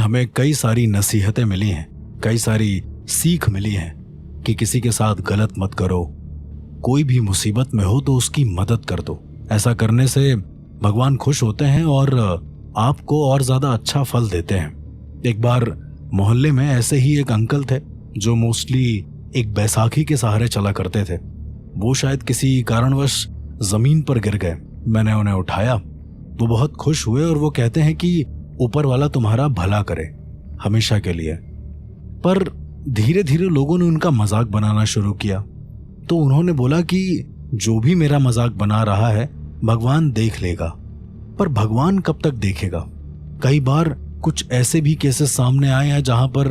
हमें कई सारी नसीहतें मिली हैं, कई सारी सीख मिली है कि किसी के साथ गलत मत करो, कोई भी मुसीबत में हो तो उसकी मदद कर दो। ऐसा करने से भगवान खुश होते हैं और आपको और ज्यादा अच्छा फल देते हैं। एक बार मोहल्ले में ऐसे ही एक अंकल थे जो मोस्टली एक बैसाखी के सहारे चला करते थे। वो शायद किसी कारणवश जमीन पर गिर गए। मैंने उन्हें उठाया। वो बहुत खुश हुए और वो कहते हैं कि ऊपर वाला तुम्हारा भला करे हमेशा के लिए। पर धीरे धीरे लोगों ने उनका मजाक बनाना शुरू किया, तो उन्होंने बोला कि जो भी मेरा मजाक बना रहा है भगवान देख लेगा। पर भगवान कब तक देखेगा? कई बार कुछ ऐसे भी केसेस सामने आए हैं जहां पर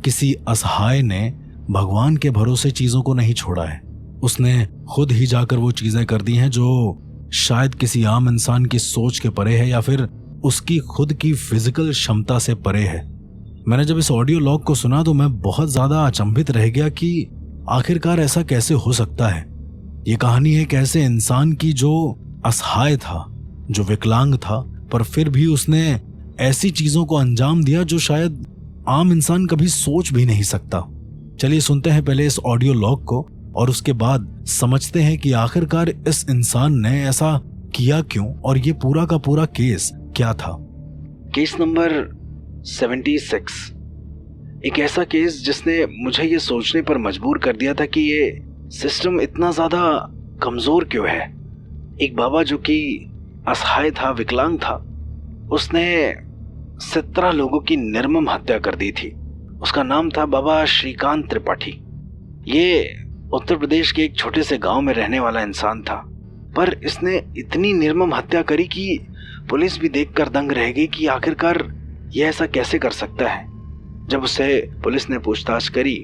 किसी असहाय ने भगवान के भरोसे चीजों को नहीं छोड़ा है। उसने खुद ही जाकर वो चीजें कर दी हैं जो शायद किसी आम इंसान की सोच के परे है या फिर उसकी खुद की फिजिकल क्षमता से परे है। मैंने जब इस ऑडियो लॉग को सुना तो मैं बहुत ज्यादा अचंभित रह गया कि आखिरकार ऐसा कैसे हो सकता है। ये कहानी है कैसे इंसान की जो असहाय था, जो विकलांग था, पर फिर भी उसने ऐसी चीजों को अंजाम दिया जो शायद आम इंसान कभी सोच भी नहीं सकता। चलिए सुनते हैं पहले इस ऑडियो लॉग को और उसके बाद समझते हैं कि आखिरकार इस इंसान ने ऐसा किया क्यों और ये पूरा का पूरा केस क्या था। केस नंबर 76, एक ऐसा केस जिसने मुझे ये सोचने पर मजबूर कर दिया था कि ये सिस्टम इतना ज्यादा कमजोर क्यों है। एक बाबा जो कि असहाय था, विकलांग था, उसने 17 लोगों की निर्मम हत्या कर दी थी। उसका नाम था बाबा श्रीकांत त्रिपाठी। ये उत्तर प्रदेश के एक छोटे से गांव में रहने वाला इंसान था, पर इसने इतनी निर्मम हत्या करी कि पुलिस भी देखकर दंग रह गई कि आखिरकार यह ऐसा कैसे कर सकता है। जब उससे पुलिस ने पूछताछ करी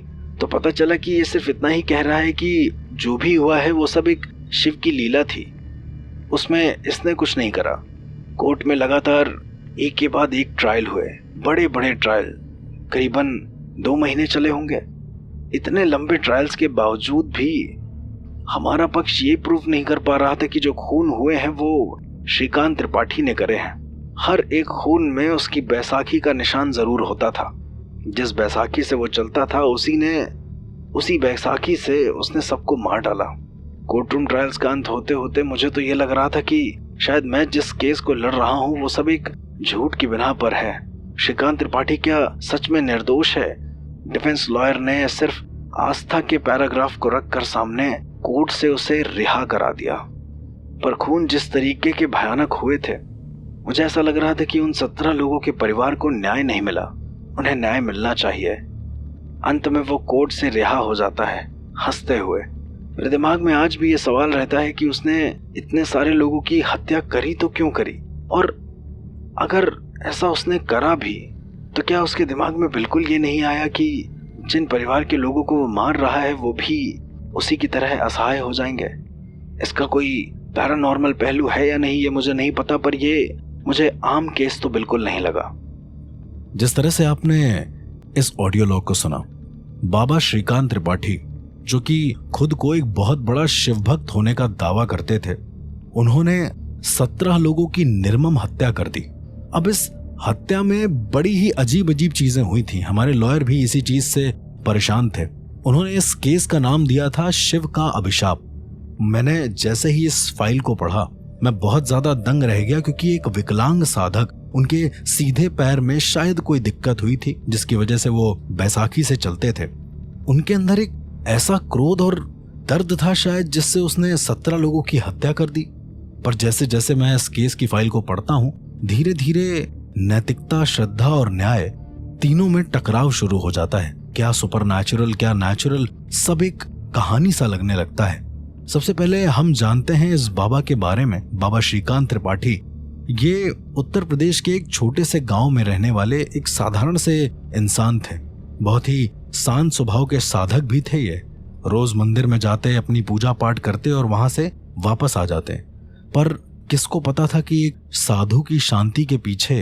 तो पता चला कि ये सिर्फ इतना ही कह रहा है कि जो भी हुआ है वो सब एक शिव की लीला थी, उसमें इसने कुछ नहीं करा। कोर्ट में लगातार एक के बाद एक ट्रायल हुए, बड़े बड़े ट्रायल, करीबन 2 महीने चले होंगे। इतने लंबे ट्रायल्स के बावजूद भी हमारा पक्ष ये प्रूफ नहीं कर पा रहा था कि जो खून हुए हैं वो श्रीकांत त्रिपाठी ने करे हैं। हर एक खून में उसकी बैसाखी का निशान जरूर होता था। जिस बैसाखी से वो चलता था उसी बैसाखी से उसने सबको मार डाला। कोर्टरूम ट्रायल्स का अंत होते होते मुझे तो ये लग रहा था कि शायद मैं जिस केस को लड़ रहा हूँ वो सब एक झूठ की बिना पर है। श्रीकांत त्रिपाठी क्या सच में निर्दोष है? डिफेंस लॉयर ने सिर्फ आस्था के पैराग्राफ को रखकर सामने कोर्ट से उसे रिहा करा दिया। पर खून जिस तरीके के भयानक हुए थे, मुझे ऐसा लग रहा था कि उन 17 लोगों के परिवार को न्याय नहीं मिला। उन्हें न्याय मिलना चाहिए। अंत में वो कोर्ट से रिहा हो जाता है हंसते हुए। मेरे दिमाग में आज भी ये सवाल रहता है कि उसने इतने सारे लोगों की हत्या करी तो क्यों करी, और अगर ऐसा उसने करा भी तो क्या उसके दिमाग में बिल्कुल ये नहीं आया कि जिन परिवार के लोगों को वो मार रहा है वो भी उसी की तरह असहाय हो जाएंगे। इसका कोई पैरानॉर्मल पहलू है या नहीं ये मुझे नहीं पता, पर ये मुझे आम केस तो बिल्कुल नहीं लगा। जिस तरह से आपने इस ऑडियो लॉग को सुना, बाबा श्रीकांत त्रिपाठी जो कि खुद को एक बहुत बड़ा शिव भक्त होने का दावा करते थे, उन्होंने 17 लोगों की निर्मम हत्या कर दी। अब इस हत्या में बड़ी ही अजीब अजीब चीजें हुई थी। हमारे लॉयर भी इसी चीज से परेशान थे। उन्होंने इस केस का नाम दिया था शिव का अभिशाप। मैंने जैसे ही इस फाइल को पढ़ा मैं बहुत ज्यादा दंग रह गया, क्योंकि एक विकलांग साधक, उनके सीधे पैर में शायद कोई दिक्कत हुई थी जिसकी वजह से वो बैसाखी से चलते थे। उनके अंदर एक ऐसा क्रोध और दर्द था शायद जिससे उसने 17 लोगों की हत्या कर दी। पर जैसे जैसे मैं इस केस की फाइल को पढ़ता हूं, धीरे धीरे नैतिकता, श्रद्धा और न्याय तीनों में टकराव शुरू हो जाता है। क्या सुपरनैचुरल, क्या नेचुरल, सब एक कहानी सा लगने लगता है। सबसे पहले हम जानते हैं इस बाबा के बारे में। बाबा श्रीकांत त्रिपाठी ये उत्तर प्रदेश के एक छोटे से गांव में रहने वाले एक साधारण से इंसान थे। बहुत ही शांत स्वभाव के साधक भी थे। ये रोज मंदिर में जाते, अपनी पूजा पाठ करते और वहां से वापस आ जाते। पर किसको पता था कि एक साधु की शांति के पीछे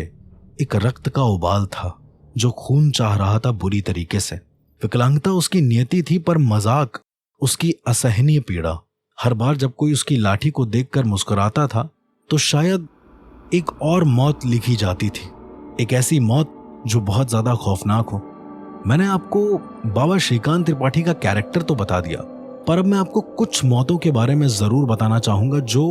एक रक्त का उबाल था जो खून चाह रहा था बुरी तरीके से। विकलांगता उसकी नियति थी, पर मजाक उसकी असहनीय पीड़ा। हर बार जब कोई उसकी लाठी को देखकर मुस्कुराता था तो शायद एक और मौत लिखी जाती थी, एक ऐसी मौत जो बहुत ज्यादा खौफनाक हो। मैंने आपको बाबा श्रीकांत त्रिपाठी का कैरेक्टर तो बता दिया, पर अब मैं आपको कुछ मौतों के बारे में जरूर बताना चाहूंगा जो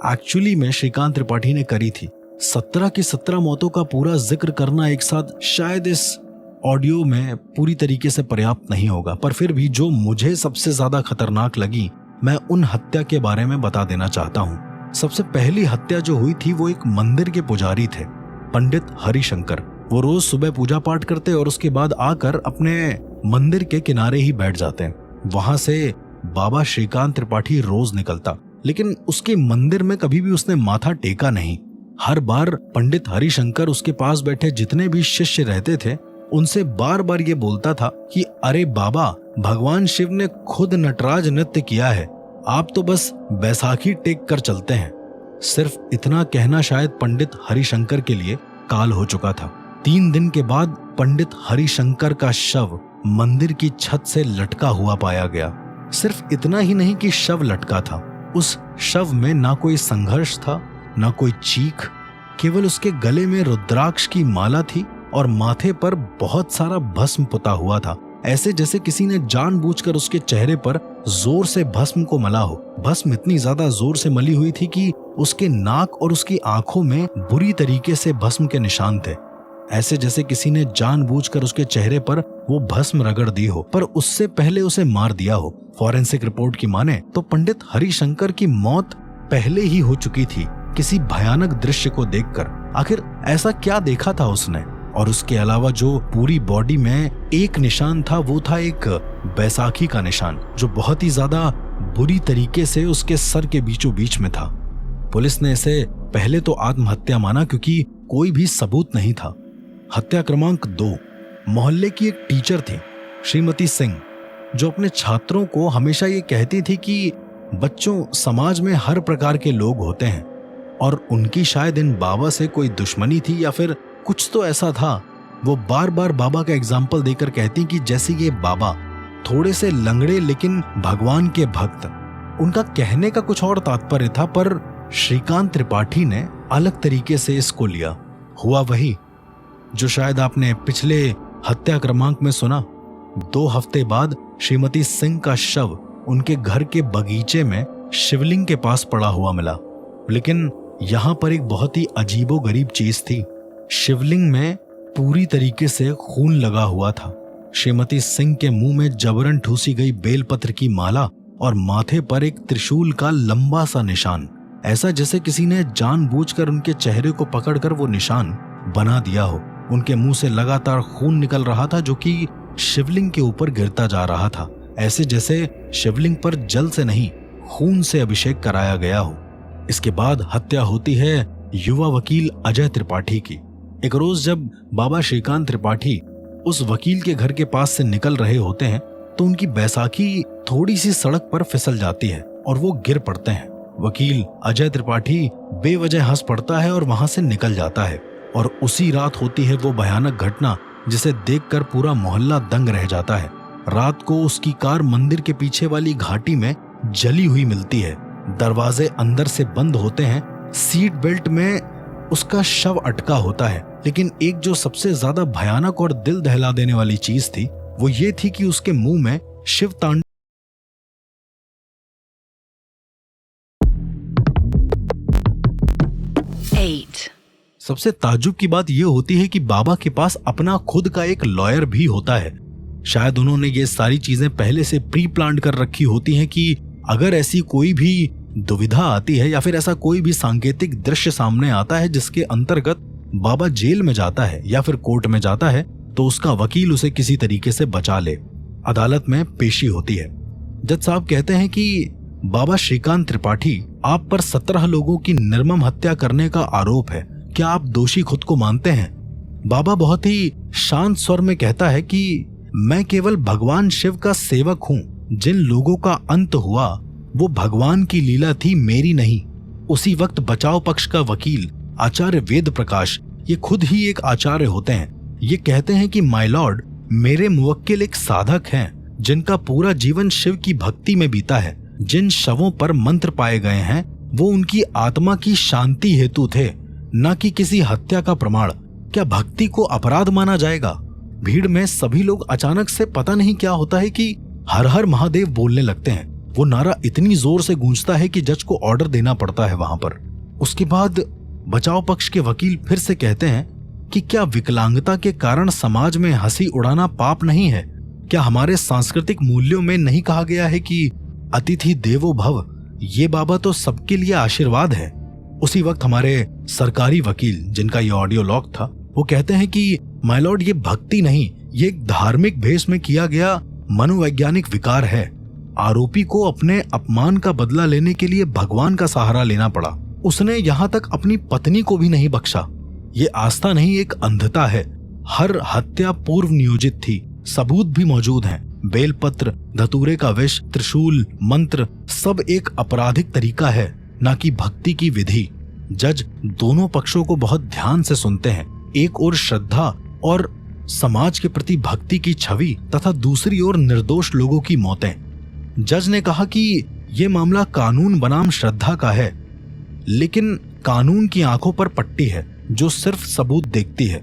एक्चुअली में श्रीकांत त्रिपाठी ने करी थी। 17 की 17 मौतों का पूरा जिक्र करना एक साथ शायद इस ऑडियो में पूरी तरीके से पर्याप्त नहीं होगा, पर फिर भी जो मुझे सबसे ज्यादा खतरनाक लगी मैं उन हत्या के बारे में बता देना चाहता हूँ। सबसे पहली हत्या जो हुई थी वो एक मंदिर के पुजारी थे, पंडित हरिशंकर। वो रोज सुबह पूजा पाठ करते और उसके बाद आकर अपने मंदिर के किनारे ही बैठ जाते हैं। वहां से बाबा श्रीकांत त्रिपाठी रोज निकलता, लेकिन उसके मंदिर में कभी भी उसने माथा टेका नहीं। हर बार पंडित हरिशंकर उसके पास बैठे जितने भी शिष्य रहते थे उनसे बार बार ये बोलता था कि अरे बाबा, भगवान शिव ने खुद नटराज नृत्य किया है, आप तो बस बैसाखी टेक कर चलते हैं। सिर्फ इतना कहना शायद पंडित हरिशंकर के लिए काल हो चुका था। 3 दिन के बाद पंडित हरिशंकर का शव मंदिर की छत से लटका हुआ पाया गया। सिर्फ इतना ही नहीं कि शव लटका था, उस शव में ना कोई संघर्ष था ना कोई चीख, केवल उसके गले में रुद्राक्ष की माला थी और माथे पर बहुत सारा भस्म पुता हुआ था, ऐसे जैसे किसी ने जानबूझकर उसके चेहरे पर जोर से भस्म को मला हो। भस्म इतनी ज्यादा जोर से मली हुई थी कि उसके नाक और उसकी आंखों में बुरी तरीके से भस्म के निशान थे, ऐसे जैसे किसी ने जानबूझकर उसके चेहरे पर वो भस्म रगड़ दी हो, पर उससे पहले उसे मार दिया हो। फॉरेंसिक रिपोर्ट की माने तो पंडित हरिशंकर की मौत पहले ही हो चुकी थी किसी भयानक दृश्य को देखकर। आखिर ऐसा क्या देखा था उसने? और उसके अलावा जो पूरी बॉडी में एक निशान था वो था एक बैसाखी का निशान, जो बहुत ही ज्यादा बुरी तरीके से उसके सर के बीचों बीच में था। पुलिस ने इसे पहले तो आत्महत्या माना क्योंकि कोई भी सबूत नहीं था। हत्या क्रमांक 2, मोहल्ले की एक टीचर थी श्रीमती सिंह, जो अपने छात्रों को हमेशा ये कहती थी कि बच्चों, समाज में हर प्रकार के लोग होते हैं और उनकी शायद इन बाबा से कोई दुश्मनी थी या फिर कुछ तो ऐसा था। वो बार बार बाबा का एग्जाम्पल देकर कहती कि जैसे ये बाबा थोड़े से लंगड़े लेकिन भगवान के भक्त। उनका कहने का कुछ और तात्पर्य था, पर श्रीकांत त्रिपाठी ने अलग तरीके से इसको लिया। हुआ वही जो शायद आपने पिछले हत्या क्रमांक में सुना। 2 हफ्ते बाद श्रीमती सिंह का शव उनके घर के बगीचे में शिवलिंग के पास पड़ा हुआ मिला, लेकिन यहां पर एक बहुत ही अजीबोगरीब चीज थी। शिवलिंग में पूरी तरीके से खून लगा हुआ था। श्रीमती सिंह के मुंह में जबरन ठूसी गई बेलपत्र की माला और माथे पर एक त्रिशूल का लंबा सा निशान, ऐसा जैसे किसी ने जानबूझकर उनके चेहरे को पकड़कर वो निशान बना दिया हो। उनके मुंह से लगातार खून निकल रहा था जो कि शिवलिंग के ऊपर गिरता जा रहा था, ऐसे जैसे शिवलिंग पर जल से नहीं खून से अभिषेक कराया गया हो। इसके बाद हत्या होती है युवा वकील अजय त्रिपाठी की। एक रोज जब बाबा श्रीकांत त्रिपाठी उस वकील के घर के पास से निकल रहे होते हैं तो उनकी बैसाखी थोड़ी सी सड़क पर फिसल जाती है और वो गिर पड़ते हैं। वकील अजय त्रिपाठी बेवजह हंस पड़ता है और वहां से निकल जाता है। और उसी रात होती है वो भयानक घटना जिसे देखकर पूरा मोहल्ला दंग रह जाता है। रात को उसकी कार मंदिर के पीछे वाली घाटी में जली हुई मिलती है। दरवाजे अंदर से बंद होते हैं। सीट बेल्ट में उसका शव अटका होता है, लेकिन एक जो सबसे ज्यादा भयानक और दिल दहला देने वाली चीज थी वो ये थी कि उसके मुंह में शिव तांडव। सबसे ताज्जुब की बात यह होती है कि बाबा के पास अपना खुद का एक लॉयर भी होता है। शायद उन्होंने ये सारी चीजें पहले से प्री प्लान कर रखी होती हैं कि अगर ऐसी कोई भी दुविधा आती है या फिर ऐसा कोई भी सांकेतिक दृश्य सामने आता है जिसके अंतर्गत बाबा जेल में जाता है या फिर कोर्ट में जाता है तो उसका वकील उसे किसी तरीके से बचा ले। अदालत में पेशी होती है। जज साहब कहते हैं कि बाबा श्रीकांत त्रिपाठी, आप पर 17 लोगों की निर्मम हत्या करने का आरोप है, क्या आप दोषी खुद को मानते हैं? बाबा बहुत ही शांत स्वर में कहता है कि मैं केवल भगवान शिव का सेवक हूं। जिन लोगों का अंत हुआ वो भगवान की लीला थी, मेरी नहीं। उसी वक्त बचाव पक्ष का वकील आचार्य वेद प्रकाश, ये खुद ही एक आचार्य होते हैं, ये कहते हैं कि माय लॉर्ड, मेरे मुवक्किल एक साधक हैं जिनका पूरा जीवन शिव की भक्ति में बीता है। जिन शवों पर मंत्र पाए गए हैं वो उनकी आत्मा की शांति हेतु थे, न कि किसी हत्या का प्रमाण। क्या भक्ति को अपराध माना जाएगा? भीड़ में सभी लोग अचानक से पता नहीं क्या होता है कि हर हर महादेव बोलने लगते हैं। वो नारा इतनी जोर से गूंजता है कि जज को ऑर्डर देना पड़ता है वहां पर। उसके बाद बचाव पक्ष के वकील फिर से कहते हैं कि क्या विकलांगता के कारण समाज में हंसी उड़ाना पाप नहीं है? क्या हमारे सांस्कृतिक मूल्यों में नहीं कहा गया है कि अतिथि देवो भव? ये बाबा तो सबके लिए आशीर्वाद है। उसी वक्त हमारे सरकारी वकील, जिनका ये ऑडियो लॉग था, वो कहते हैं कि माय लॉर्ड, ये भक्ति नहीं, ये एक धार्मिक भेष में किया गया मनोवैज्ञानिक विकार है। आरोपी को अपने अपमान का बदला लेने के लिए भगवान का सहारा लेना पड़ा। उसने यहाँ तक अपनी पत्नी को भी नहीं बख्शा। ये आस्था नहीं, एक अंधता है। हर हत्या पूर्व नियोजित थी, सबूत भी मौजूद हैं। बेलपत्र, धतूरे का विष, त्रिशूल, मंत्र, सब एक आपराधिक तरीका है, ना कि भक्ति की विधि। जज दोनों पक्षों को बहुत ध्यान से सुनते हैं। एक ओर श्रद्धा और समाज के प्रति भक्ति की छवि तथा दूसरी ओर निर्दोष लोगों की मौतें। जज ने कहा कि यह मामला कानून बनाम श्रद्धा का है, लेकिन कानून की आंखों पर पट्टी है जो सिर्फ सबूत देखती है,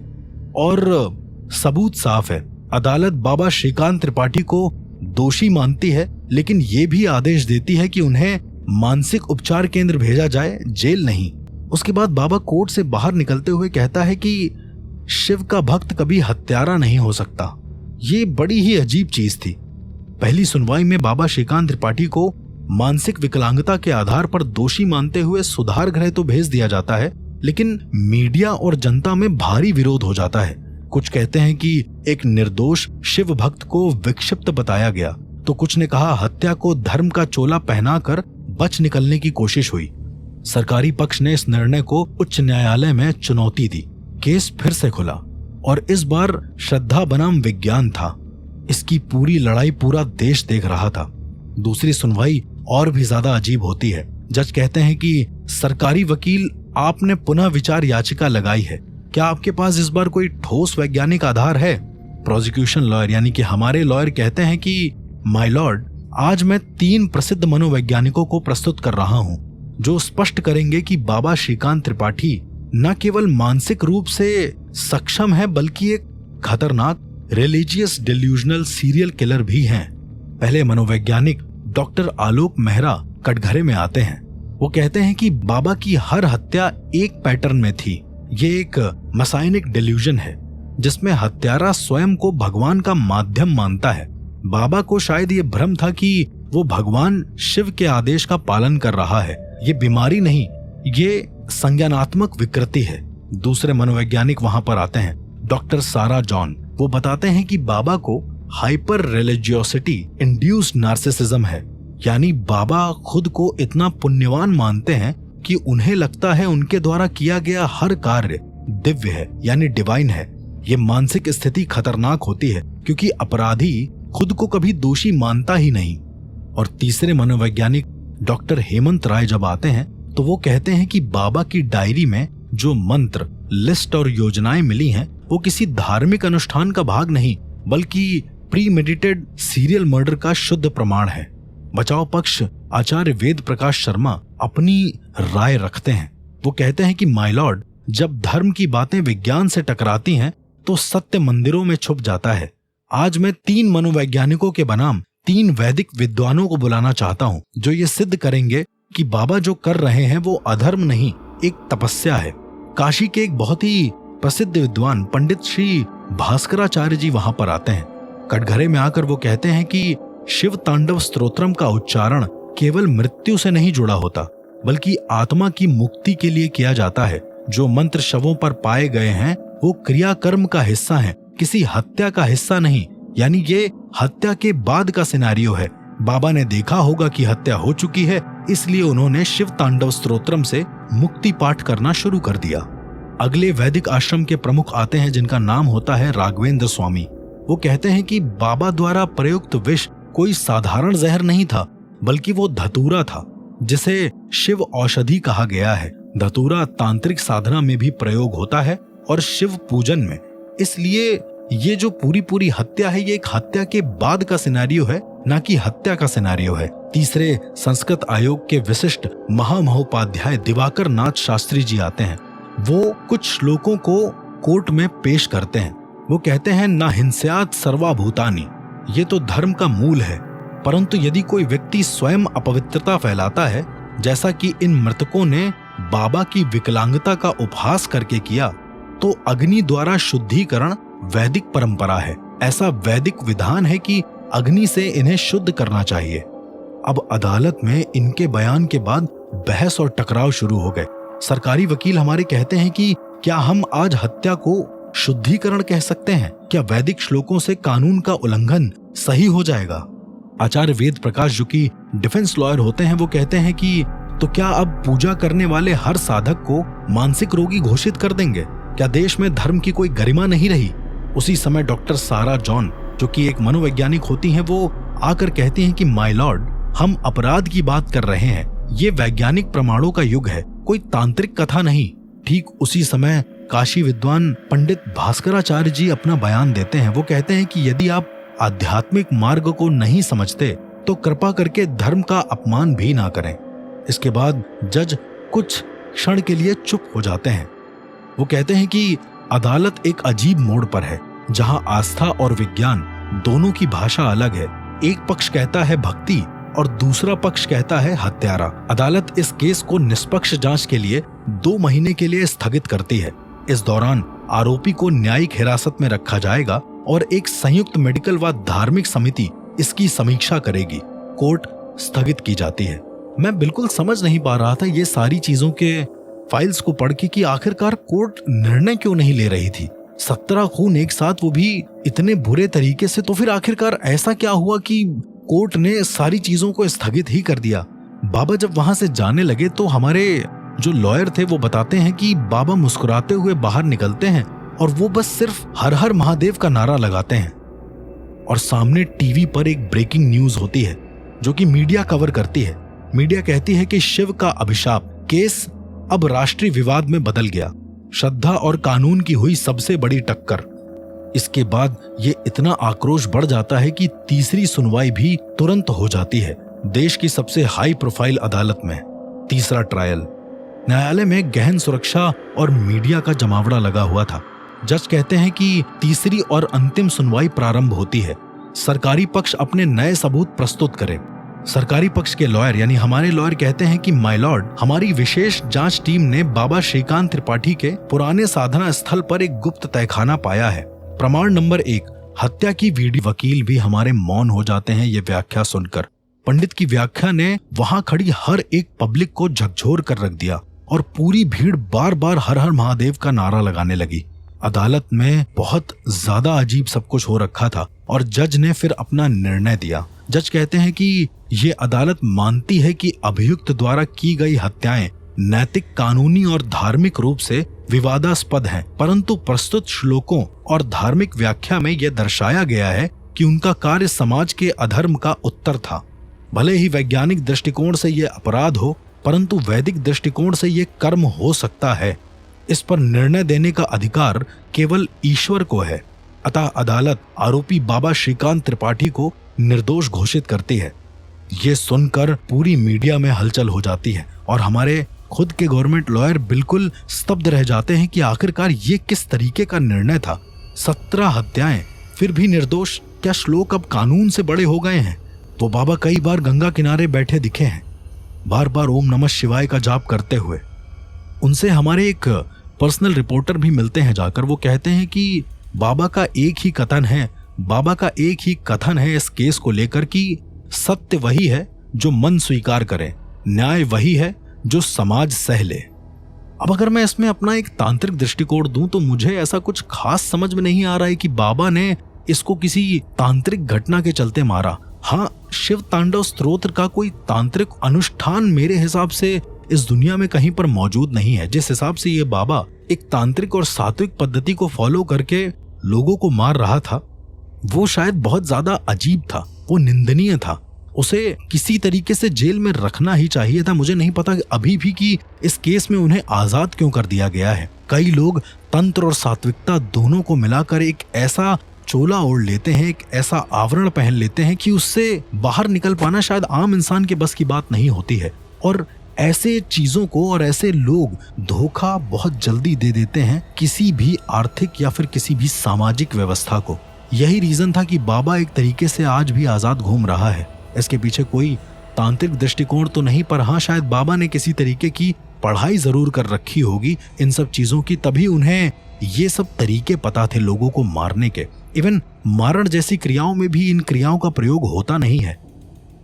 और सबूत साफ है। अदालत बाबा श्रीकांत त्रिपाठी को दोषी मानती है, लेकिन ये भी आदेश देती है कि उन्हें मानसिक उपचार केंद्र भेजा जाए, जेल नहीं। उसके बाद बाबा कोर्ट से बाहर निकलते हुए कहता है कि शिव का भक्त कभी हत्यारा नहीं हो सकता। ये बड़ी ही अजीब चीज थी। पहली सुनवाई में बाबा श्रीकांत त्रिपाठी को मानसिक विकलांगता के आधार पर दोषी मानते हुए सुधार गृह तो भेज दिया जाता है, लेकिन मीडिया और जनता में भारी विरोध हो जाता है। कुछ कहते हैं कि एक निर्दोष शिव भक्त को विक्षिप्त बताया गया, तो कुछ ने कहा हत्या को धर्म का चोला पहनाकर बच निकलने की कोशिश हुई। सरकारी पक्ष ने इस निर्णय को उच्च न्यायालय में चुनौती दी। केस फिर से खुला और इस बार श्रद्धा बनाम विज्ञान था। इसकी पूरी लड़ाई पूरा देश देख रहा था। दूसरी सुनवाई और भी ज्यादा अजीब होती है। जज कहते हैं कि सरकारी वकील, आपने पुनः विचार याचिका लगाई है, क्या आपके पास इस बार कोई ठोस वैज्ञानिक आधार है? प्रोसिक्यूशन लॉयर यानी कि हमारे लॉयर कहते हैं कि माय लॉर्ड, आज मैं 3 प्रसिद्ध मनोवैज्ञानिकों को प्रस्तुत कर रहा हूं जो स्पष्ट करेंगे कि बाबा श्रीकांत त्रिपाठी न केवल मानसिक रूप से सक्षम है, बल्कि एक खतरनाक रिलीजियस डिल्यूजनल सीरियल किलर भी हैं। पहले मनोवैज्ञानिक डॉक्टर आलोक मेहरा कटघरे में आते हैं। वो कहते हैं कि बाबा की हर हत्या एक पैटर्न में थी। ये एक मसाइनिक डिल्यूजन है जिसमें हत्यारा स्वयं को भगवान का माध्यम मानता है। बाबा को शायद ये भ्रम था कि वो भगवान शिव के आदेश का पालन कर रहा है। ये बीमारी नहीं, ये संज्ञानात्मक विकृति है। दूसरे मनोवैज्ञानिक वहां पर आते हैं, डॉक्टर सारा जॉन। वो बताते हैं कि बाबा को हाइपर रिलीजियोसिटी इंड्यूस्ड नार्सिसिज्म है, यानी बाबा खुद को इतना पुण्यवान मानते हैं कि उन्हें लगता है उनके द्वारा किया गया हर कार्य दिव्य है, यानी डिवाइन है। ये मानसिक स्थिति खतरनाक होती है क्योंकि अपराधी खुद को कभी दोषी मानता ही नहीं। और तीसरे मनोवैज्ञानिक डॉक्टर हेमंत राय जब आते हैं तो वो कहते हैं कि बाबा की डायरी में जो मंत्र, लिस्ट और योजनाएं मिली हैं वो किसी धार्मिक अनुष्ठान का भाग नहीं, बल्कि प्रीमेडिटेड सीरियल मर्डर का शुद्ध प्रमाण है। बचाव पक्ष आचार्य वेद प्रकाश शर्मा अपनी राय रखते हैं। वो कहते हैं कि माय लॉर्ड, जब धर्म की बातें विज्ञान से टकराती हैं तो सत्य मंदिरों में छुप जाता है। आज मैं 3 मनोवैज्ञानिकों के बनाम 3 वैदिक विद्वानों को बुलाना चाहता हूं जो ये सिद्ध करेंगे कि बाबा जो कर रहे हैं वो अधर्म नहीं, एक तपस्या है। काशी के एक बहुत ही प्रसिद्ध विद्वान पंडित श्री भास्कराचार्य जी वहां पर आते हैं। कटघरे में आकर वो कहते हैं कि शिव तांडव स्तोत्रम का उच्चारण केवल मृत्यु से नहीं जुड़ा होता, बल्कि आत्मा की मुक्ति के लिए किया जाता है। जो मंत्र शवों पर पाए गए हैं वो क्रियाकर्म का हिस्सा है, किसी हत्या का हिस्सा नहीं। यानी ये हत्या के बाद का सिनेरियो है। बाबा ने देखा होगा कि हत्या हो चुकी है, इसलिए उन्होंने शिव तांडव स्तोत्रम से मुक्ति पाठ करना शुरू कर दिया। अगले वैदिक आश्रम के प्रमुख आते हैं जिनका नाम होता है राघवेंद्र स्वामी। वो कहते हैं कि बाबा द्वारा प्रयुक्त विष कोई साधारण जहर नहीं था, बल्कि वो धतूरा था जिसे शिव औषधि कहा गया है। धतूरा तांत्रिक साधना में भी प्रयोग होता है और शिव पूजन में। इसलिए ये जो पूरी हत्या है ये एक हत्या के बाद का सिनेरियो है, ना कि हत्या का सिनेरियो है। तीसरे संस्कृत आयोग के विशिष्ट महामहोपाध्याय दिवाकर नाथ शास्त्री जी आते हैं। वो कुछ श्लोकों को कोर्ट में पेश करते हैं। वो कहते हैं ना हिंस्यात् सर्वभूतानि, ये तो धर्म का मूल है, परंतु यदि कोई व्यक्ति स्वयं अपवित्रता फैलाता है, जैसा कि इन मृतकों ने बाबा की विकलांगता का उपहास करके किया, तो अग्नि द्वारा शुद्धिकरण वैदिक परंपरा है। ऐसा वैदिक विधान है कि अग्नि से इन्हें शुद्ध करना चाहिए। अब अदालत में इनके बयान के बाद बहस और टकराव शुरू हो गए। सरकारी वकील हमारे कहते हैं कि क्या हम आज हत्या को शुद्धिकरण कह सकते हैं? क्या वैदिक श्लोकों से कानून का उल्लंघन सही हो जाएगा? आचार्य वेद प्रकाश, जो कि डिफेंस लॉयर होते हैं, वो कहते हैं कि तो क्या अब पूजा करने वाले हर साधक को मानसिक रोगी घोषित कर देंगे? क्या देश में धर्म की कोई गरिमा नहीं रही? उसी समय डॉक्टर सारा जॉन, जो कि एक मनोवैज्ञानिक होती हैं, वो आकर कहती हैं कि माय लॉर्ड, हम अपराध की बात कर रहे हैं। ये वैज्ञानिक प्रमाणों का युग है, कोई तांत्रिक कथा नहीं। ठीक उसी समय काशी विद्वान पंडित भास्कराचार्य जी अपना बयान देते हैं। वो कहते हैं कि यदि आप आध्यात्मिक मार्ग को नहीं समझते तो कृपा करके धर्म का अपमान भी ना करें। इसके बाद जज कुछ क्षण के लिए चुप हो जाते हैं। वो कहते हैं कि अदालत एक अजीब मोड़ पर है, जहां आस्था और विज्ञान दोनों की भाषा अलग है। एक पक्ष कहता है भक्ति और दूसरा पक्ष कहता है हत्यारा। अदालत इस केस को निष्पक्ष जांच के लिए 2 महीने के लिए स्थगित करती है। इस दौरान आरोपी को न्यायिक हिरासत में रखा जाएगा और एक संयुक्त मेडिकल व धार्मिक समिति इसकी समीक्षा करेगी। कोर्ट स्थगित की जाती है। मैं बिल्कुल समझ नहीं पा रहा था ये सारी चीजों के फाइल्स को पढ़ के कि आखिरकार कोर्ट निर्णय क्यों नहीं ले रही थी। 17 खून एक साथ, वो भी इतने बुरे तरीके से। तो फिर आखिरकार ऐसा क्या हुआ कि कोर्ट ने सारी चीजों को स्थगित ही कर दिया? बाबा जब वहां से जाने लगे तो हमारे जो लॉयर थे वो बताते हैं कि बाबा मुस्कुराते हुए बाहर निकलते हैं और वो बस सिर्फ हर हर महादेव का नारा लगाते हैं। और सामने टीवी पर एक ब्रेकिंग न्यूज होती है जो कि मीडिया कवर करती है। मीडिया कहती है कि शिव का अभिशाप केस अब राष्ट्रीय विवाद में बदल गया। श्रद्धा और कानून की हुई सबसे बड़ी टक्कर। इसके बाद ये इतना आक्रोश बढ़ जाता है कि तीसरी सुनवाई भी तुरंत हो जाती है देश की सबसे हाई प्रोफाइल अदालत में। तीसरा ट्रायल। न्यायालय में गहन सुरक्षा और मीडिया का जमावड़ा लगा हुआ था। जज कहते हैं कि तीसरी और अंतिम सुनवाई प्रारंभ होती है। सरकारी पक्ष अपने नए सबूत प्रस्तुत करे। सरकारी पक्ष के लॉयर यानी हमारे लॉयर कहते हैं कि माय लॉर्ड, हमारी विशेष जांच टीम ने बाबा श्रीकांत त्रिपाठी के पुराने साधना स्थल पर एक गुप्त तहखाना पाया है। प्रमाण नंबर 1, हत्या की वीडियो। वकील भी हमारे मौन हो जाते हैं ये व्याख्या सुनकर। पंडित की व्याख्या ने वहां खड़ी हर एक पब्लिक को झकझोर कर रख दिया और पूरी भीड़ बार बार हर हर महादेव का नारा लगाने लगी। अदालत में बहुत ज्यादा अजीब सब कुछ हो रखा था और जज ने फिर अपना निर्णय दिया। जज कहते हैं कि ये अदालत मानती है कि अभियुक्त द्वारा की गई हत्याएं नैतिक, कानूनी और धार्मिक रूप से विवादास्पद हैं, परंतु प्रस्तुत श्लोकों और धार्मिक व्याख्या में यह दर्शाया गया है कि उनका कार्य समाज के अधर्म का उत्तर था। भले ही वैज्ञानिक दृष्टिकोण से यह अपराध हो, परंतु वैदिक दृष्टिकोण से यह कर्म हो सकता है। इस पर निर्णय देने का अधिकार केवल ईश्वर को है। अतः अदालत आरोपी बाबा श्रीकांत त्रिपाठी को निर्दोष घोषित करती है। ये सुनकर पूरी मीडिया में हलचल हो जाती है और हमारे खुद के गवर्नमेंट लॉयर बिल्कुल स्तब्ध रह जाते हैं कि आखिरकार ये किस तरीके का निर्णय था। 17 हत्याएं, फिर भी निर्दोष। क्या श्लोक अब कानून से बड़े हो गए हैं? वो बाबा कई बार गंगा किनारे बैठे दिखे हैं, बार बार ओम नमः शिवाय का जाप करते हुए। उनसे हमारे एक पर्सनल रिपोर्टर भी मिलते हैं जाकर। वो कहते हैं कि बाबा का एक ही कथन है इस केस को लेकर कि सत्य वही है जो मन स्वीकार करे, न्याय वही है जो समाज सह ले। अब अगर मैं इसमें अपना एक तांत्रिक दृष्टिकोण दूं तो मुझे ऐसा कुछ खास समझ में नहीं आ रहा है कि बाबा ने इसको किसी तांत्रिक घटना के चलते मारा। हाँ, शिव तांडव स्तोत्र का कोई तांत्रिक अनुष्ठान मेरे हिसाब से इस दुनिया में कहीं पर मौजूद नहीं है। जिस हिसाब से ये बाबा एक तांत्रिक और सात्विक पद्धति को फॉलो करके लोगों को मार रहा था, वो शायद बहुत ज्यादा अजीब था, वो निंदनीय था। उसे किसी तरीके से जेल में रखना ही चाहिए था। मुझे नहीं पता अभी भी कि इस केस में उन्हें आजाद क्यों कर दिया गया है। कई लोग तंत्र और सात्विकता दोनों को मिलाकर एक ऐसा चोला ओढ़ लेते हैं, एक ऐसा आवरण पहन लेते हैं कि उससे बाहर निकल पाना शायद आम इंसान के बस की बात नहीं होती है। और ऐसे चीजों को और ऐसे लोग धोखा बहुत जल्दी दे देते हैं किसी भी आर्थिक या फिर किसी भी सामाजिक व्यवस्था को। यही रीजन था कि बाबा एक तरीके से आज भी आजाद घूम रहा है। इसके पीछे कोई तांत्रिक दृष्टिकोण तो नहीं, पर हाँ शायद बाबा ने किसी तरीके की पढ़ाई जरूर कर रखी होगी इन सब चीजों की, तभी उन्हें ये सब तरीके पता थे लोगों को मारने के। इवन मारण जैसी क्रियाओं में भी इन क्रियाओं का प्रयोग होता नहीं है।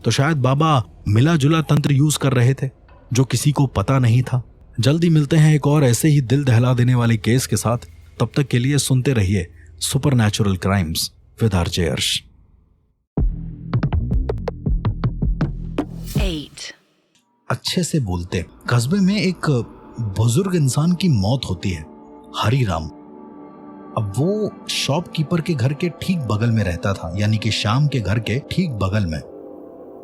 तो शायद बाबा मिला जुला तंत्र यूज कर रहे थे जो किसी को पता नहीं था। जल्दी मिलते हैं एक और ऐसे ही दिल दहला देने वाले केस के साथ। तब तक के लिए सुनते रहिए सुपरनैचुरल क्राइम्स विद आरजे अर्श। 8 अच्छे से बोलते कस्बे में एक बुजुर्ग इंसान की मौत होती है, हरिराम। अब वो शॉपकीपर के घर के ठीक बगल में रहता था, यानी कि श्याम के घर के ठीक बगल में।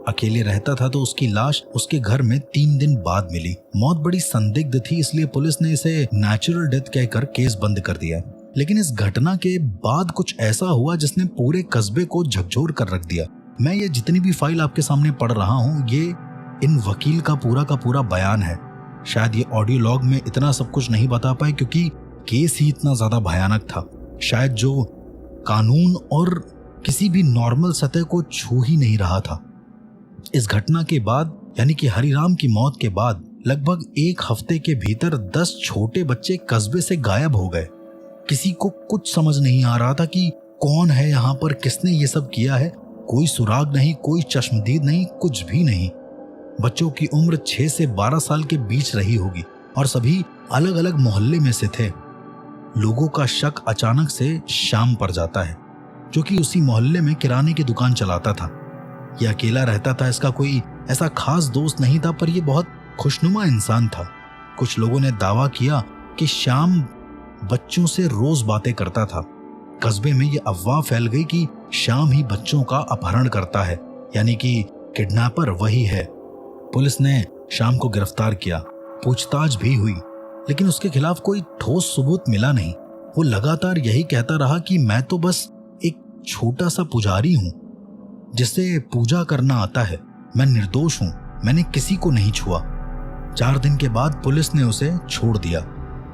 अकेले रहता था तो उसकी लाश उसके घर में 3 दिन बाद मिली। मौत बड़ी संदिग्ध थी, इसलिए पुलिस ने इसे नेचुरल डेथ कहकर केस बंद कर दिया। लेकिन इस घटना के बाद कुछ ऐसा हुआ जिसने पूरे कस्बे को झकझोर कर रख दिया। मैं ये जितनी भी फाइल आपके सामने पढ़ रहा हूँ, ये इन वकील का पूरा बयान है। शायद ये ऑडियो लॉग में इतना सब कुछ नहीं बता पाए क्योंकि केस ही इतना ज्यादा भयानक था। शायद जो कानून और किसी भी नॉर्मल सतह को छू ही नहीं रहा था। इस घटना के बाद, यानी कि हरिराम की मौत के बाद, लगभग 1 हफ्ते के भीतर 10 छोटे बच्चे कस्बे से गायब हो गए। किसी को कुछ समझ नहीं आ रहा था कि कौन है यहाँ पर, किसने ये सब किया है। कोई सुराग नहीं, कोई चश्मदीद नहीं, कुछ भी नहीं। बच्चों की उम्र 6 से 12 साल के बीच रही होगी और सभी अलग अलग मोहल्ले में से थे। लोगों का शक अचानक से श्याम पर जाता है, जो कि उसी मोहल्ले में किराने की दुकान चलाता था। ये अकेला रहता था, इसका कोई ऐसा खास दोस्त नहीं था, पर यह बहुत खुशनुमा इंसान था। कुछ लोगों ने दावा किया कि श्याम बच्चों से रोज बातें करता था। कस्बे में यह अफवाह फैल गई कि श्याम ही बच्चों का अपहरण करता है, यानी कि किडनैपर वही है। पुलिस ने श्याम को गिरफ्तार किया, पूछताछ भी हुई, लेकिन उसके खिलाफ कोई ठोस सबूत मिला नहीं। वो लगातार यही कहता रहा कि मैं तो बस एक छोटा सा पुजारी हूं जिसे पूजा करना आता है, मैं निर्दोष हूं, मैंने किसी को नहीं छुआ। 4 दिन के बाद पुलिस ने उसे छोड़ दिया।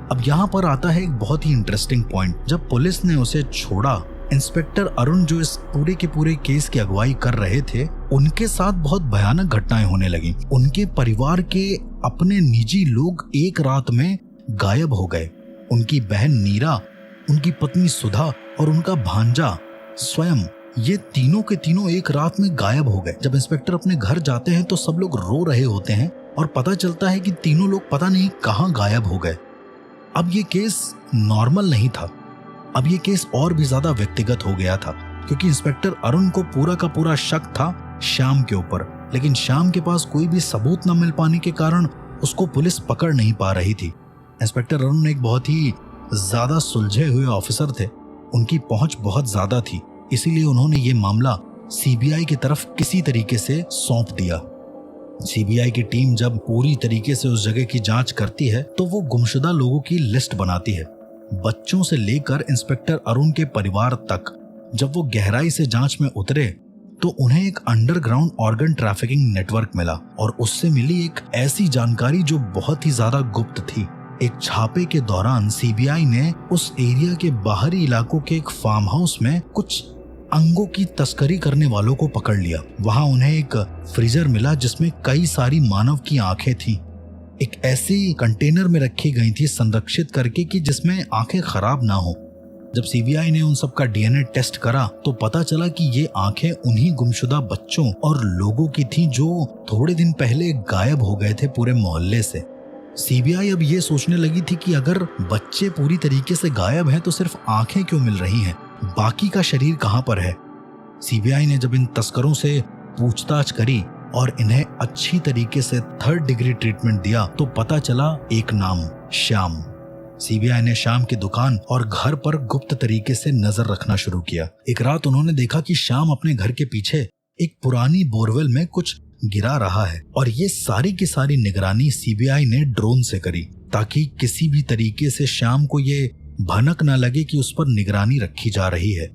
अब यहाँ पर आता है एक बहुत ही इंटरेस्टिंग पॉइंट। जब पुलिस ने उसे छोड़ा, इंस्पेक्टर अरुण जो इस पूरे के पूरे केस की अगुवाई कर रहे थे, उनके साथ बहुत भयानक घटनाएं होने लगी। उनके परिवार के अपने निजी लोग एक रात में गायब हो गए। उनकी बहन नीरा, उनकी पत्नी सुधा और उनका भांजा स्वयं, ये तीनों के तीनों एक रात में गायब हो गए। जब इंस्पेक्टर अपने घर जाते हैं तो सब लोग रो रहे होते हैं और पता चलता है कि तीनों लोग पता नहीं कहां गायब हो गए। अब ये केस नॉर्मल नहीं था, अब ये केस और भी ज्यादा व्यक्तिगत हो गया था, क्योंकि इंस्पेक्टर अरुण को पूरा का पूरा शक था श्याम के ऊपर। लेकिन श्याम के पास कोई भी सबूत न मिल पाने के कारण उसको पुलिस पकड़ नहीं पा रही थी। इंस्पेक्टर अरुण एक बहुत ही ज्यादा सुलझे हुए ऑफिसर थे, उनकी पहुंच बहुत ज्यादा थी, इसीलिए उन्होंने ये मामला सीबीआई की तरफ किसी तरीके से सौंप दिया। सीबीआई की टीम जब पूरी तरीके से उस जगह की जांच करती है तो वो गुमशुदा लोगों की लिस्ट बनाती है, बच्चों से लेकर इंस्पेक्टर अरुण के परिवार तक। जब वो गहराई से जांच में उतरे तो उन्हें एक अंडरग्राउंड ऑर्गन ट्रैफिकिंग नेटवर्क मिला और उससे मिली एक ऐसी जानकारी जो बहुत ही ज्यादा गुप्त थी। एक छापे के दौरान सीबीआई ने उस एरिया के बाहरी इलाकों के एक फार्म हाउस में कुछ अंगों की तस्करी करने वालों को पकड़ लिया। वहां उन्हें एक फ्रीजर मिला जिसमें कई सारी मानव की आंखें थीं। एक ऐसी कंटेनर में रखी गई थी संरक्षित करके कि जिसमें आंखें खराब ना हो। जब सीबीआई ने उन सब का डीएनए टेस्ट करा तो पता चला कि ये आंखें उन्हीं गुमशुदा बच्चों और लोगों की थीं जो थोड़े दिन पहले गायब हो गए थे पूरे मोहल्ले से। सीबीआई अब ये सोचने लगी थी कि अगर बच्चे पूरी तरीके से गायब हैं तो सिर्फ आंखें क्यों मिल रही हैं, बाकी का शरीर कहां पर है। सीबीआई ने जब इन तस्करों से पूछताछ करी और इन्हें अच्छी तरीके से 3rd डिग्री ट्रीटमेंट दिया तो पता चला एक नाम, श्याम। सीबीआई ने श्याम की दुकान और घर पर गुप्त तरीके से नजर रखना शुरू किया। एक रात उन्होंने देखा कि श्याम अपने घर के पीछे एक पुरानी बोरवेल में कुछ गिरा रहा है और ये सारी की सारी निगरानी सीबीआई ने ड्रोन से करी ताकि किसी भी तरीके से श्याम को ये भनक न लगे कि उस पर निगरानी रखी जा रही है।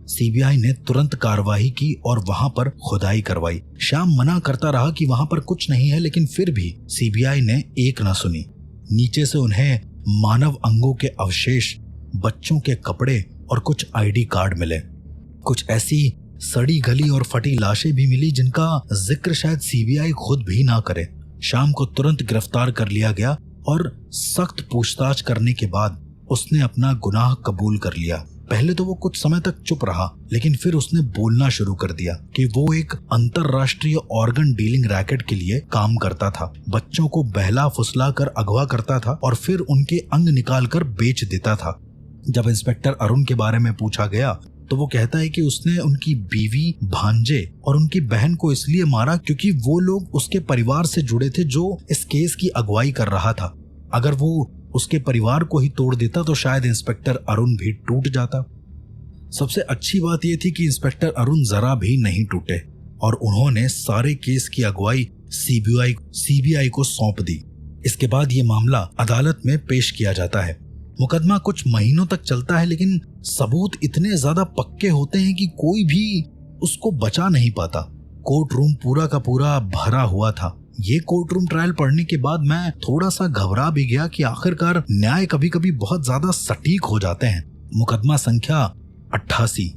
सीबीआई ने तुरंत कार्रवाई की और वहां पर खुदाई करवाई। श्याम मना करता रहा कि वहां पर कुछ नहीं है, लेकिन फिर भी सीबीआई ने एक न सुनी। नीचे से उन्हें मानव अंगों के अवशेष, बच्चों के कपड़े और कुछ आईडी कार्ड मिले। कुछ ऐसी सड़ी गली और फटी लाशें भी मिली जिनका जिक्र शायद सीबीआई खुद भी ना करे। श्याम को तुरंत गिरफ्तार कर लिया गया और सख्त पूछताछ करने के बाद उसने अपना गुनाह कबूल कर लिया। पहले तो वो कुछ समय तक चुप रहा, लेकिन फिर उसने बोलना शुरू कर दिया कि वो एक अंतरराष्ट्रीय ऑर्गन डीलिंग रैकेट के लिए काम करता था। बच्चों को बहला फुसला कर अगवा करता था और फिर उनके अंग निकाल कर बेच देता था। जब इंस्पेक्टर अरुण के बारे में पूछा गया तो वो कहता है कि उसने उनकी बीवी, भांजे और उनकी बहन को इसलिए मारा क्योंकि वो लोग उसके परिवार से जुड़े थे जो इस केस की अगुवाई कर रहा था। अगर वो उसके परिवार को ही तोड़ देता तो शायद इंस्पेक्टर अरुण भी टूट जाता। सबसे अच्छी बात यह थी कि इंस्पेक्टर अरुण जरा भी नहीं टूटे और उन्होंने सारे केस की अगुवाई सीबीआई को सौंप दी। इसके बाद ये मामला अदालत में पेश किया जाता है। मुकदमा कुछ महीनों तक चलता है, लेकिन सबूत इतने ज्यादा पक्के होते हैं कि कोई भी उसको बचा नहीं पाता। कोर्ट रूम पूरा का पूरा भरा हुआ था। ये कोर्ट रूम ट्रायल पढ़ने के बाद मैं थोड़ा सा घबरा भी गया कि आखिरकार न्याय कभी कभी बहुत ज्यादा सटीक हो जाते हैं। मुकदमा संख्या 88,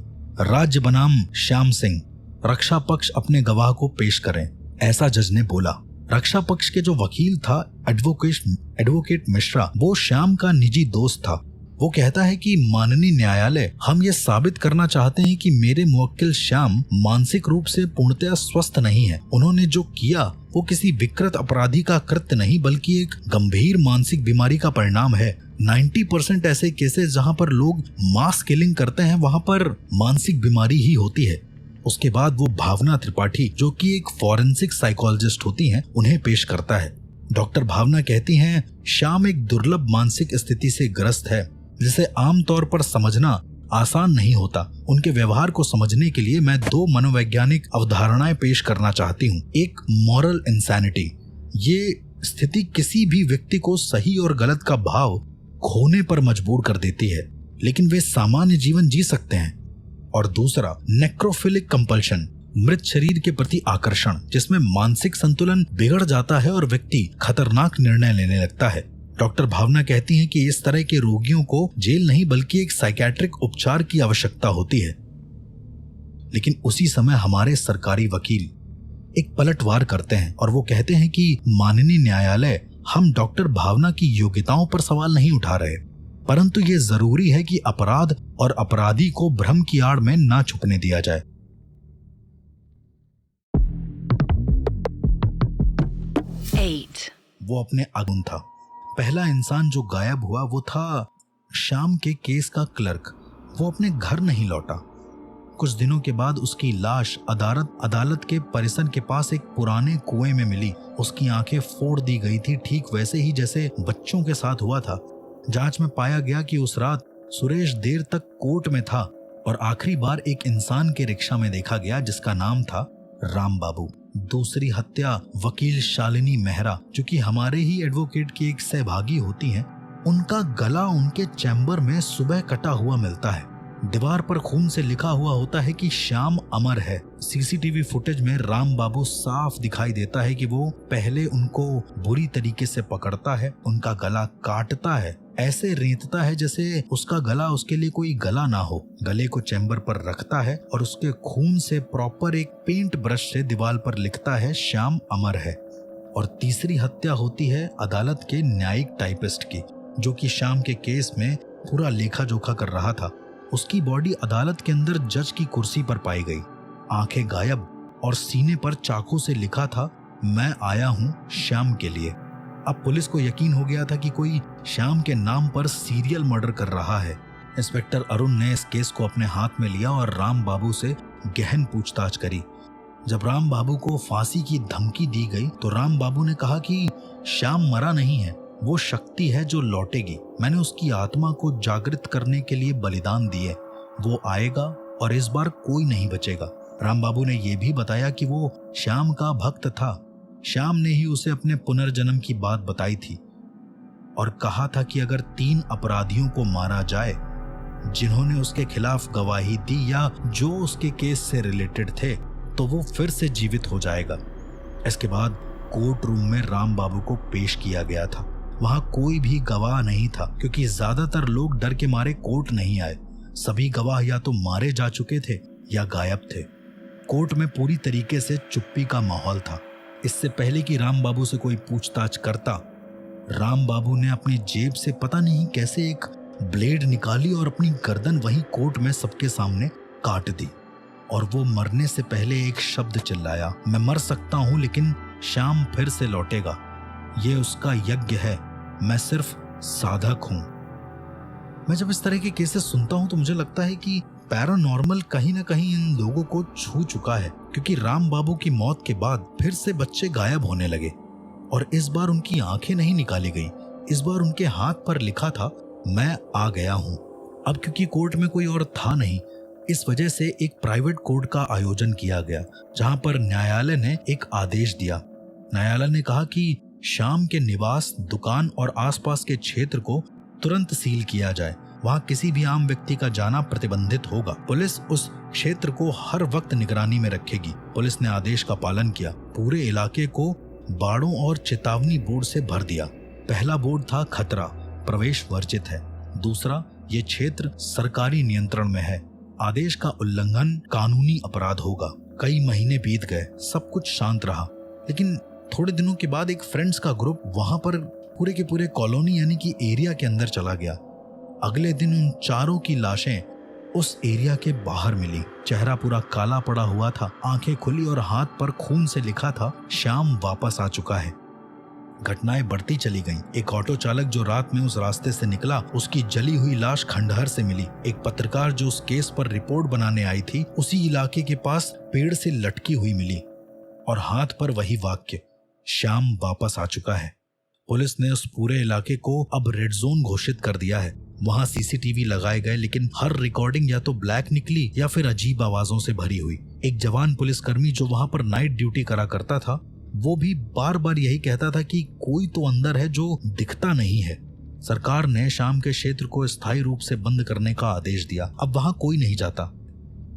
राज्य बनाम श्याम सिंह। रक्षा पक्ष अपने गवाह को पेश करें, ऐसा जज ने बोला। रक्षा पक्ष के जो वकील था एडवोकेट मिश्रा, वो श्याम का निजी दोस्त था। वो कहता है कि माननीय न्यायालय, हम ये साबित करना चाहते हैं कि मेरे मुवक्किल श्याम मानसिक रूप से पूर्णतया स्वस्थ नहीं है। उन्होंने जो किया वो किसी विकृत अपराधी का कृत्य नहीं बल्कि एक गंभीर मानसिक बीमारी का परिणाम है। 90% ऐसे केसेस जहां पर लोग मास किलिंग करते हैं वहां पर मानसिक बीमारी ही होती है। उसके बाद वो भावना त्रिपाठी, जो कि एक फॉरेंसिक साइकोलॉजिस्ट होती हैं, उन्हें पेश करता है। डॉक्टर भावना कहती हैं, श्याम एक दुर्लभ मानसिक स्थिति से ग्रस्त है जिसे आमतौर पर समझना आसान नहीं होता। उनके व्यवहार को समझने के लिए मैं 2 मनोवैज्ञानिक अवधारणाएं पेश करना चाहती हूँ। एक, मॉरल इंसैनिटी। ये स्थिति किसी भी व्यक्ति को सही और गलत का भाव खोने पर मजबूर कर देती है, लेकिन वे सामान्य जीवन जी सकते हैं। और दूसरा, नेक्रोफिलिक कंपल्शन, मृत शरीर के प्रति आकर्षण, जिसमें मानसिक संतुलन बिगड़ जाता है और व्यक्ति खतरनाक निर्णय लेने लगता है। डॉक्टर भावना कहती हैं कि इस तरह के रोगियों को जेल नहीं बल्कि एक साइकेट्रिक उपचार की आवश्यकता होती है। लेकिन उसी समय हमारे सरकारी वकील एक पलटवार करते हैं और वो कहते हैं कि माननीय न्यायालय, हम डॉक्टर भावना की योग्यताओं पर सवाल नहीं उठा रहे, परंतु ये जरूरी है कि अपराध और अपराधी को भ्रम की आड़ में ना छुपने दिया जाए। वो अपने आगुन था। पहला इंसान जो गायब हुआ वो था श्याम के केस का क्लर्क। वो अपने घर नहीं लौटा। कुछ दिनों के बाद उसकी लाश अदालत के परिसर के पास एक पुराने कुएं में मिली। उसकी आंखें फोड़ दी गई थी, ठीक वैसे ही जैसे बच्चों के साथ हुआ था। जांच में पाया गया कि उस रात सुरेश देर तक कोर्ट में था और आखिरी बार एक इंसान के रिक्शा में देखा गया जिसका नाम था राम बाबू। दूसरी हत्या वकील शालिनी मेहरा, जो कि हमारे ही एडवोकेट की एक सहभागी होती हैं, उनका गला उनके चैम्बर में सुबह कटा हुआ मिलता है। दीवार पर खून से लिखा हुआ होता है कि श्याम अमर है। सीसीटीवी फुटेज में राम बाबू साफ दिखाई देता है कि वो पहले उनको बुरी तरीके से पकड़ता है, उनका गला काटता है, ऐसे रेंतता है जैसे उसका गला उसके लिए कोई गला ना हो। गले को चैम्बर पर रखता है और उसके खून से प्रॉपर एक पेंट ब्रश से दीवार पर लिखता है श्याम अमर है। और तीसरी हत्या होती है अदालत के न्यायिक टाइपिस्ट की, जो कि श्याम के केस में पूरा लेखा जोखा कर रहा था। उसकी बॉडी अदालत के अंदर जज की कुर्सी पर पाई गई, आंखें गायब और सीने पर चाकू से लिखा था, मैं आया हूं श्याम के लिए। अब पुलिस को यकीन हो गया था कि कोई श्याम के नाम पर सीरियल मर्डर कर रहा है। इंस्पेक्टर अरुण ने इस केस को अपने हाथ में लिया और राम बाबू से गहन पूछताछ करी। जब राम बाबू को फांसी की धमकी दी गई तो राम बाबू ने कहा कि श्याम मरा नहीं है, वो शक्ति है जो लौटेगी। मैंने उसकी आत्मा को जागृत करने के लिए बलिदान दिए, वो आएगा और इस बार कोई नहीं बचेगा। राम बाबू ने यह भी बताया कि वो श्याम का भक्त था। श्याम ने ही उसे अपने पुनर्जन्म की बात बताई थी और कहा था कि अगर 3 अपराधियों को मारा जाए जिन्होंने उसके खिलाफ गवाही दी या जो उसके केस से रिलेटेड थे, तो वो फिर से जीवित हो जाएगा। इसके बाद कोर्ट रूम में राम बाबू को पेश किया गया था। वहां कोई भी गवाह नहीं था, क्योंकि ज्यादातर लोग डर के मारे कोर्ट नहीं आए। सभी गवाह या तो मारे जा चुके थे या गायब थे। कोर्ट में पूरी तरीके से चुप्पी का माहौल था। इससे पहले कि राम बाबू से कोई पूछताछ करता, राम बाबू ने अपनी जेब से पता नहीं कैसे एक ब्लेड निकाली और अपनी गर्दन वहीं कोर्ट में सबके सामने काट दी। और वो मरने से पहले एक शब्द चिल्लाया, मैं मर सकता हूं लेकिन श्याम फिर से लौटेगा। ये उसका यज्ञ है, मैं सिर्फ साधक हूं। मैं जब इस तरह के केसेस सुनता हूं तो मुझे लगता है कि पैरानॉर्मल कहीं ना कहीं इन लोगों को छू चुका है, क्योंकि राम बाबू की मौत के बाद फिर से बच्चे गायब होने लगे और इस बार उनकी आंखें नहीं निकाली गई। इस बार उनके हाथ पर लिखा था, मैं आ गया हूं। अब क्योंकि कोर्ट में कोई और था नहीं, इस वजह से एक प्राइवेट कोर्ट का आयोजन किया गया, जहां पर न्यायालय ने एक आदेश दिया। न्यायालय ने कहा कि श्याम के निवास, दुकान और आसपास के क्षेत्र को तुरंत सील किया जाए। वहां किसी भी आम व्यक्ति का जाना प्रतिबंधित होगा। पुलिस उस क्षेत्र को हर वक्त निगरानी में रखेगी। पुलिस ने आदेश का पालन किया। पूरे इलाके को बाड़ों और चेतावनी बोर्ड से भर दिया। पहला बोर्ड था, खतरा, प्रवेश वर्जित है। दूसरा, ये क्षेत्र सरकारी नियंत्रण में है, आदेश का उल्लंघन कानूनी अपराध होगा। कई महीने बीत गए, सब कुछ शांत रहा, लेकिन थोड़े दिनों के बाद एक फ्रेंड्स का ग्रुप वहां पर पूरे के पूरे कॉलोनी यानी कि एरिया के अंदर चला गया। अगले दिन उन चारों की लाशें उस एरिया के बाहर मिली। चेहरा पूरा काला पड़ा हुआ था, आंखें खुली और हाथ पर खून से लिखा था, श्याम वापस आ चुका है। घटनाएं बढ़ती चली गईं। एक ऑटो चालक जो रात में उस रास्ते से निकला, उसकी जली हुई लाश खंडहर से मिली। एक पत्रकार जो उस केस पर रिपोर्ट बनाने आई थी, उसी इलाके के पास पेड़ से लटकी हुई मिली और हाथ पर वही वाक्य, श्याम वापस आ चुका है। पुलिस ने उस पूरे इलाके को अब रेड जोन घोषित कर दिया है। वहां सीसीटीवी लगाए गए, लेकिन हर रिकॉर्डिंग या तो ब्लैक निकली या फिर अजीब आवाजों से भरी हुई। एक जवान पुलिसकर्मी जो वहां पर नाइट ड्यूटी करा करता था, वो भी बार बार यही कहता था कि कोई तो अंदर है जो दिखता नहीं है। सरकार ने श्याम के क्षेत्र को स्थायी रूप से बंद करने का आदेश दिया। अब वहां कोई नहीं जाता।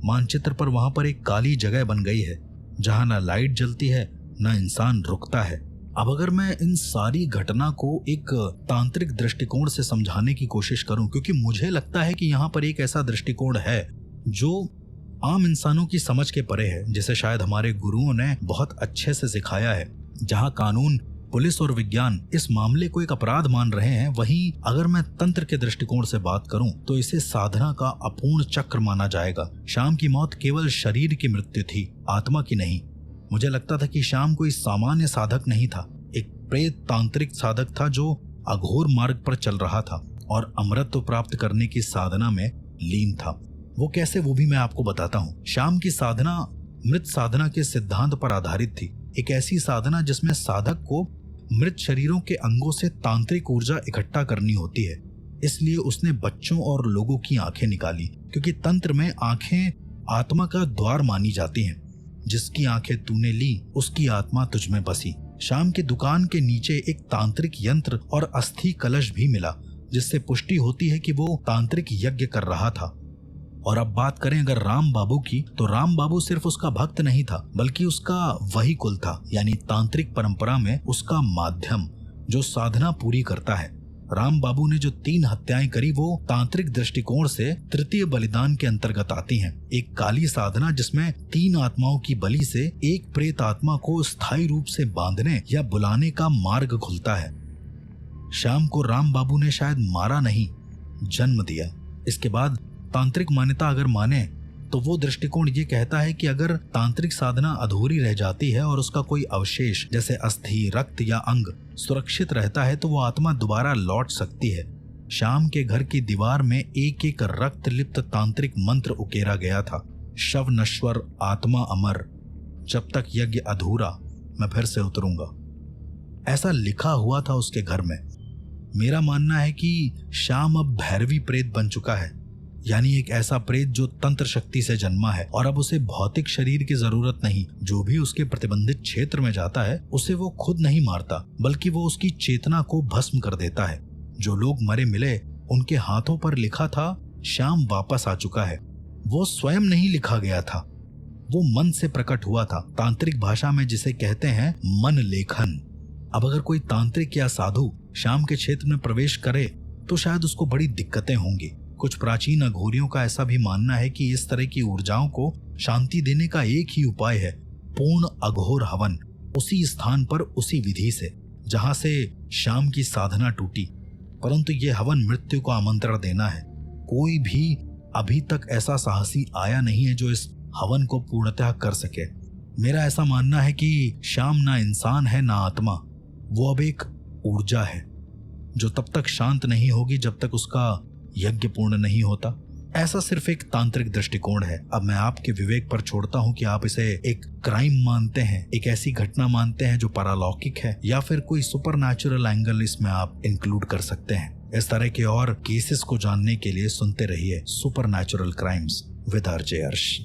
मानचित्र पर वहां पर एक काली जगह बन गई है, जहां ना लाइट जलती है, ना इंसान रुकता है। अब अगर मैं इन सारी घटना को एक तांत्रिक दृष्टिकोण से समझाने की कोशिश करूं, क्योंकि मुझे लगता है कि यहाँ पर एक ऐसा दृष्टिकोण है जो आम इंसानों की समझ के परे है, जिसे शायद हमारे गुरुओं ने बहुत अच्छे से सिखाया है। जहां कानून, पुलिस और विज्ञान इस मामले को एक अपराध मान रहे हैं, वहीं अगर मैं तंत्र के दृष्टिकोण से बात करूं तो इसे साधना का अपूर्ण चक्र माना जाएगा। श्याम की मौत केवल शरीर की मृत्यु थी, आत्मा की नहीं। मुझे लगता था कि श्याम कोई सामान्य साधक नहीं था, एक प्रेत तांत्रिक साधक था जो अघोर मार्ग पर चल रहा था और अमरत्व प्राप्त करने की साधना में लीन था। वो कैसे, वो भी मैं आपको बताता हूँ। श्याम की साधना मृत साधना के सिद्धांत पर आधारित थी। एक ऐसी साधना जिसमें साधक को मृत शरीरों के अंगों से तांत्रिक ऊर्जा इकट्ठा करनी होती है। इसलिए उसने बच्चों और लोगों की आंखें निकाली, क्योंकि तंत्र में आंखें आत्मा का द्वार मानी जाती हैं। जिसकी आंखें तूने ली, उसकी आत्मा तुझ में बसी। श्याम की दुकान के नीचे एक तांत्रिक यंत्र और अस्थि कलश भी मिला, जिससे पुष्टि होती है कि वो तांत्रिक यज्ञ कर रहा था। और अब बात करें अगर राम बाबू की, तो राम बाबू सिर्फ उसका भक्त नहीं था, बल्कि उसका वही कुल था, यानी तांत्रिक परंपरा में उसका माध्यम जो साधना पूरी करता है। राम बाबू ने जो 3 हत्याएं करी, वो तांत्रिक दृष्टिकोण से तृतीय बलिदान के अंतर्गत आती हैं। एक काली साधना जिसमें 3 आत्माओं की बलि से एक प्रेत आत्मा को स्थायी रूप से बांधने या बुलाने का मार्ग खुलता है। श्याम को राम बाबू ने शायद मारा नहीं, जन्म दिया। इसके बाद तांत्रिक मान्यता अगर माने तो वो दृष्टिकोण ये कहता है कि अगर तांत्रिक साधना अधूरी रह जाती है और उसका कोई अवशेष जैसे अस्थि, रक्त या अंग सुरक्षित रहता है, तो वो आत्मा दोबारा लौट सकती है। श्याम के घर की दीवार में एक एक रक्त लिप्त तांत्रिक मंत्र उकेरा गया था। शव नश्वर, आत्मा अमर, जब तक यज्ञ अधूरा मैं फिर से उतरूंगा, ऐसा लिखा हुआ था उसके घर में। मेरा मानना है कि श्याम अब भैरवी प्रेत बन चुका है, यानी एक ऐसा प्रेत जो तंत्र शक्ति से जन्मा है और अब उसे भौतिक शरीर की जरूरत नहीं। जो भी उसके प्रतिबंधित क्षेत्र में जाता है, उसे वो खुद नहीं मारता, बल्कि वो उसकी चेतना को भस्म कर देता है। जो लोग मरे मिले, उनके हाथों पर लिखा था, श्याम वापस आ चुका है। वो स्वयं नहीं लिखा गया था, वो मन से प्रकट हुआ था, तांत्रिक भाषा में जिसे कहते हैं मन लेखन। अब अगर कोई तांत्रिक या साधु श्याम के क्षेत्र में प्रवेश करे तो शायद उसको बड़ी दिक्कतें होंगी। कुछ प्राचीन अघोरियों का ऐसा भी मानना है कि इस तरह की ऊर्जाओं को शांति देने का एक ही उपाय है, पूर्ण अघोर हवन, उसी स्थान पर उसी विधि से जहां से श्याम की साधना टूटी। परंतु ये हवन मृत्यु को आमंत्रण देना है। कोई भी अभी तक ऐसा साहसी आया नहीं है जो इस हवन को पूर्णतः कर सके। मेरा ऐसा मानना है कि श्याम ना इंसान है ना आत्मा, वो अब एक ऊर्जा है जो तब तक शांत नहीं होगी जब तक उसका यज्ञ पूर्ण नहीं होता। ऐसा सिर्फ एक तांत्रिक दृष्टिकोण है। अब मैं आपके विवेक पर छोड़ता हूं कि आप इसे एक क्राइम मानते हैं, एक ऐसी घटना मानते हैं जो पारालौकिक है, या फिर कोई सुपरनैचुरल एंगल इसमें आप इंक्लूड कर सकते हैं। इस तरह के और केसेस को जानने के लिए सुनते रहिए सुपरनैचुरल क्राइम्स विद आरजे अर्श।